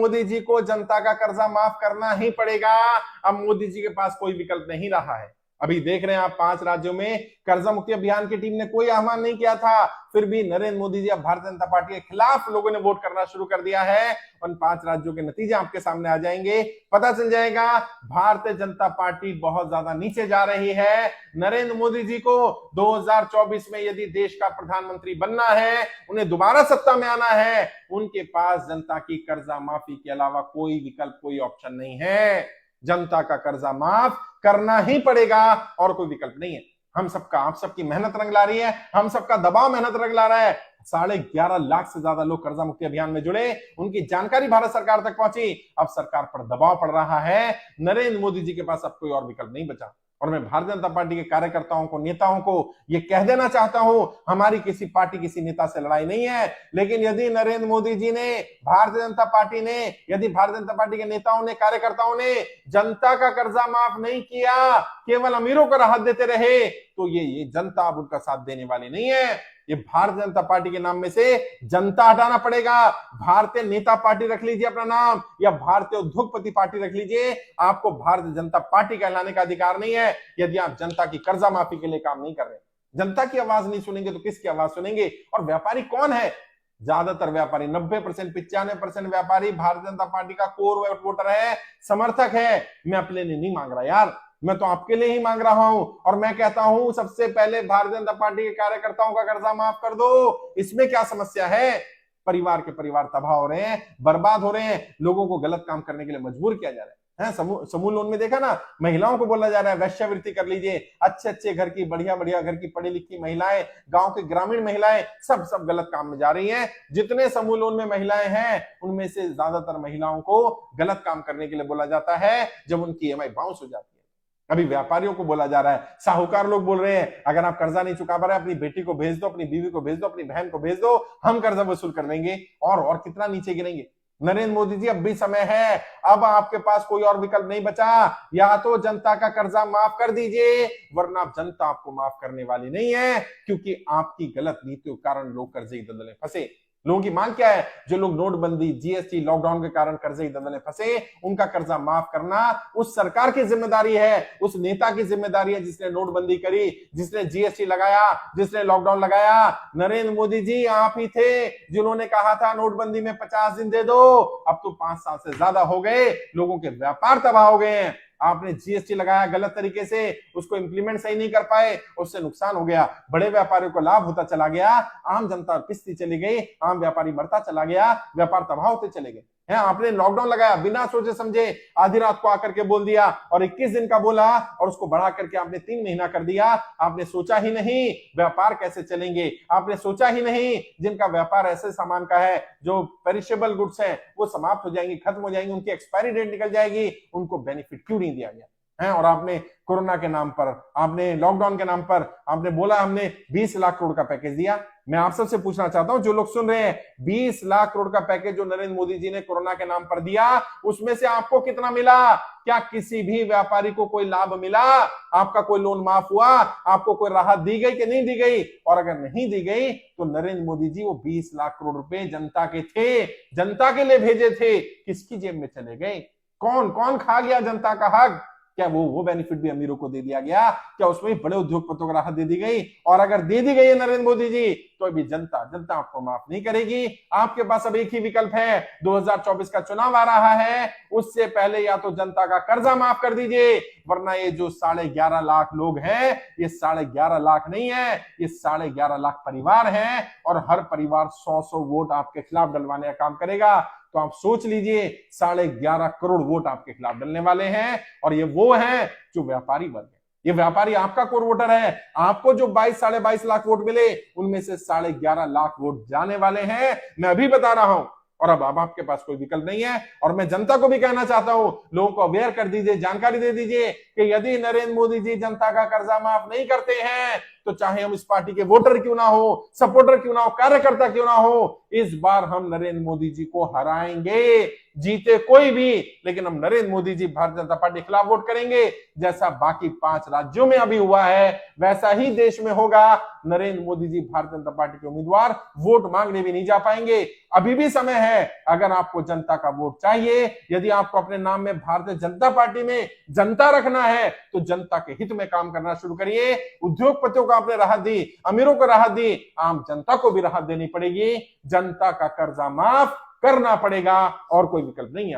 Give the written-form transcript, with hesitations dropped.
मोदी जी को जनता का कर्जा माफ करना ही पड़ेगा। अब मोदी जी के पास कोई विकल्प नहीं रहा है। अभी देख रहे हैं आप 5 राज्यों में कर्जा मुक्ति अभियान की टीम ने कोई आह्वान नहीं किया था, फिर भी नरेंद्र मोदी जी अब भारतीय जनता पार्टी के खिलाफ लोगों ने वोट करना शुरू कर दिया है। उन 5 राज्यों के नतीजे आपके सामने आ जाएंगे, पता चल जाएगा भारतीय जनता पार्टी बहुत ज्यादा नीचे जा रही है। नरेंद्र मोदी जी को 2024 में यदि देश का प्रधानमंत्री बनना है, उन्हें दोबारा सत्ता में आना है, उनके पास जनता की कर्जा माफी के अलावा कोई विकल्प, कोई ऑप्शन नहीं है। जनता का कर्जा माफ करना ही पड़ेगा और कोई विकल्प नहीं है। हम सबका, आप सबकी मेहनत रंग ला रही है, हम सबका दबाव मेहनत रंग ला रहा है। 11.5 लाख से ज्यादा लोग कर्जा मुक्ति अभियान में जुड़े, उनकी जानकारी भारत सरकार तक पहुंची। अब सरकार पर दबाव पड़ रहा है, नरेंद्र मोदी जी के पास अब कोई और विकल्प नहीं बचा। और मैं भारतीय जनता पार्टी के कार्यकर्ताओं को, नेताओं को यह कह देना चाहता हूं, हमारी किसी पार्टी, किसी नेता से लड़ाई नहीं है, लेकिन यदि नरेंद्र मोदी जी ने, भारतीय जनता पार्टी ने, यदि भारतीय जनता पार्टी के नेताओं ने, कार्यकर्ताओं ने जनता का कर्जा माफ नहीं किया, केवल अमीरों को राहत देते रहे, तो ये जनता अब उनका साथ देने वाली नहीं है। ये भारतीय जनता पार्टी के नाम में से जनता हटाना पड़ेगा। भारतीय नेता पार्टी रख लीजिए अपना नाम, या भारतीय उद्योगपति पार्टी रख लीजिए, आपको भारतीय जनता पार्टी कहलाने का अधिकार नहीं है यदि आप जनता की कर्जा माफी के लिए काम नहीं कर रहे। जनता की आवाज नहीं सुनेंगे तो किसकी आवाज सुनेंगे? और व्यापारी कौन है? ज्यादातर व्यापारी, 90%, 95% व्यापारी भारतीय जनता पार्टी का कोर वोटर है, समर्थक है। मैं अपने लिए नहीं मांग रहा यार, मैं तो आपके लिए ही मांग रहा हूं। और मैं कहता हूं, सबसे पहले भारतीय जनता पार्टी के कार्यकर्ताओं का कर्जा माफ कर दो। इसमें क्या समस्या है? परिवार के परिवार तबाह हो रहे हैं, बर्बाद हो रहे हैं, लोगों को गलत काम करने के लिए मजबूर किया जा रहा है। समूह लोन में देखा ना, महिलाओं को बोला जा रहा है वैश्यावृत्ति कर लीजिए। अच्छे घर की, बढ़िया घर की पढ़ी लिखी महिलाएं, गांव की ग्रामीण महिलाएं, सब गलत काम में जा रही हैं। जितने समूह लोन में महिलाएं हैं, उनमें से ज्यादातर महिलाओं को गलत काम करने के लिए बोला जाता है जब उनकी ईएमआई बाउंस हो जाती है। अभी व्यापारियों को बोला जा रहा है, साहूकार लोग बोल रहे हैं, अगर आप कर्जा नहीं चुका पा रहे, अपनी बेटी को भेज दो, अपनी बीवी को भेज दो, अपनी बहन को भेज दो, हम कर्जा वसूल कर देंगे। और कितना नीचे गिरेंगे। नरेंद्र मोदी जी, अब भी समय है, अब आपके पास कोई और विकल्प नहीं बचा। या तो जनता का कर्जा माफ कर दीजिए, वरना जनता आपको माफ करने वाली नहीं है, क्योंकि आपकी गलत नीतियों के कारण लोग कर्जे की दलदल में फंसे। लोगों की मांग क्या है? जो लोग नोटबंदी, जीएसटी, लॉकडाउन के कारण कर्जे की दलदल में फंसे, उनका कर्जा माफ करना उस सरकार की जिम्मेदारी है, उस नेता की जिम्मेदारी है जिसने नोटबंदी करी, जिसने जीएसटी लगाया, जिसने लॉकडाउन लगाया। नरेंद्र मोदी जी आप ही थे जिन्होंने कहा था नोटबंदी में 50 दिन दे दो। अब तो 5 साल से ज्यादा हो गए, लोगों के व्यापार तबाह हो गए हैं। आपने जीएसटी लगाया गलत तरीके से, उसको इंप्लीमेंट सही नहीं कर पाए, उससे नुकसान हो गया। बड़े व्यापारियों को लाभ होता चला गया, आम जनता पिसती चली गई, आम व्यापारी मरता चला गया, व्यापार तबाह होते चले गए। है, आपने लॉकडाउन लगाया बिना सोचे समझे, आधी रात को आकर के बोल दिया, और 21 दिन का बोला और उसको बढ़ा करके आपने 3 महीना कर दिया। आपने सोचा ही नहीं व्यापार कैसे चलेंगे, आपने सोचा ही नहीं जिनका व्यापार ऐसे सामान का है जो पेरिशेबल गुड्स हैं, वो समाप्त हो जाएंगी, खत्म हो जाएंगी, उनकी एक्सपायरी डेट निकल जाएगी, उनको बेनिफिट क्यों नहीं दिया गया है? और आपने कोरोना के नाम पर, आपने लॉकडाउन के नाम पर, आपने बोला हमने 20 लाख करोड़ का पैकेज दिया। मैं आप सबसे पूछना चाहता हूं, जो लोग सुन रहे हैं, 20 लाख करोड़ का पैकेज जो नरेंद्र मोदी जी ने कोरोना के नाम पर दिया, उसमें से आपको कितना मिला? क्या किसी भी व्यापारी को कोई लाभ मिला? आपका कोई लोन माफ हुआ? आपको कोई राहत दी गई कि नहीं दी गई? और अगर नहीं दी गई तो नरेंद्र मोदी जी वो 20 लाख करोड़ रुपए जनता के थे, जनता के लिए भेजे थे, किसकी जेब में चले गए? कौन खा गया जनता का हक? क्या वो बेनिफिट भी अमीरों को दे दिया गया? क्या उसमें बड़े उद्योगपतियों को राहत दे दी गई? और अगर दे दी गई है नरेंद्र मोदी जी, तो अभी जनता आपको माफ नहीं करेगी। आपके पास अब एक ही विकल्प है, 2024 का चुनाव आ रहा है, उससे पहले या तो जनता का कर्जा माफ कर दीजिए, वरना ये जो 11.5 लाख लोग हैं, ये 11.5 लाख नहीं है, ये 11.5 लाख परिवार हैं, और हर परिवार 100 वोट आपके खिलाफ डलवाने का काम करेगा। तो आप सोच लीजिए, 11.5 करोड़ वोट आपके खिलाफ डलने वाले हैं, और ये वो हैं जो व्यापारी वर्ग है। ये व्यापारी आपका कोर वोटर है। आपको जो 22-22.5 लाख वोट मिले, उनमें से 11.5 लाख वोट जाने वाले हैं। मैं अभी बता रहा हूं, और अब आपके पास कोई विकल्प नहीं है। और मैं जनता को भी कहना चाहता हूं, लोगों को अवेयर कर दीजिए, जानकारी दे दीजिए कि यदि नरेंद्र मोदी जी जनता का कर्जा माफ नहीं करते हैं, तो चाहे हम इस पार्टी के वोटर क्यों ना हो, सपोर्टर क्यों ना हो, कार्यकर्ता क्यों ना हो, इस बार हम नरेंद्र मोदी जी को हराएंगे। जीते कोई भी, लेकिन हम नरेंद्र मोदी जी भारतीय जनता पार्टी के खिलाफ वोट करेंगे। जैसा बाकी 5 राज्यों में अभी हुआ है वैसा ही देश में होगा। नरेंद्र मोदी जी भारतीय जनता पार्टी के उम्मीदवार वोट मांगने भी नहीं जा पाएंगे। अभी भी समय है। अगर आपको जनता का वोट चाहिए, यदि आपको अपने नाम में भारतीय जनता पार्टी में जनता रखना है, तो जनता के हित में काम करना शुरू करिए। उद्योगपतियों को आपने राहत दी, अमीरों को राहत दी, आम जनता को भी राहत देनी पड़ेगी। जनता का कर्जा माफ करना पड़ेगा और कोई विकल्प नहीं है।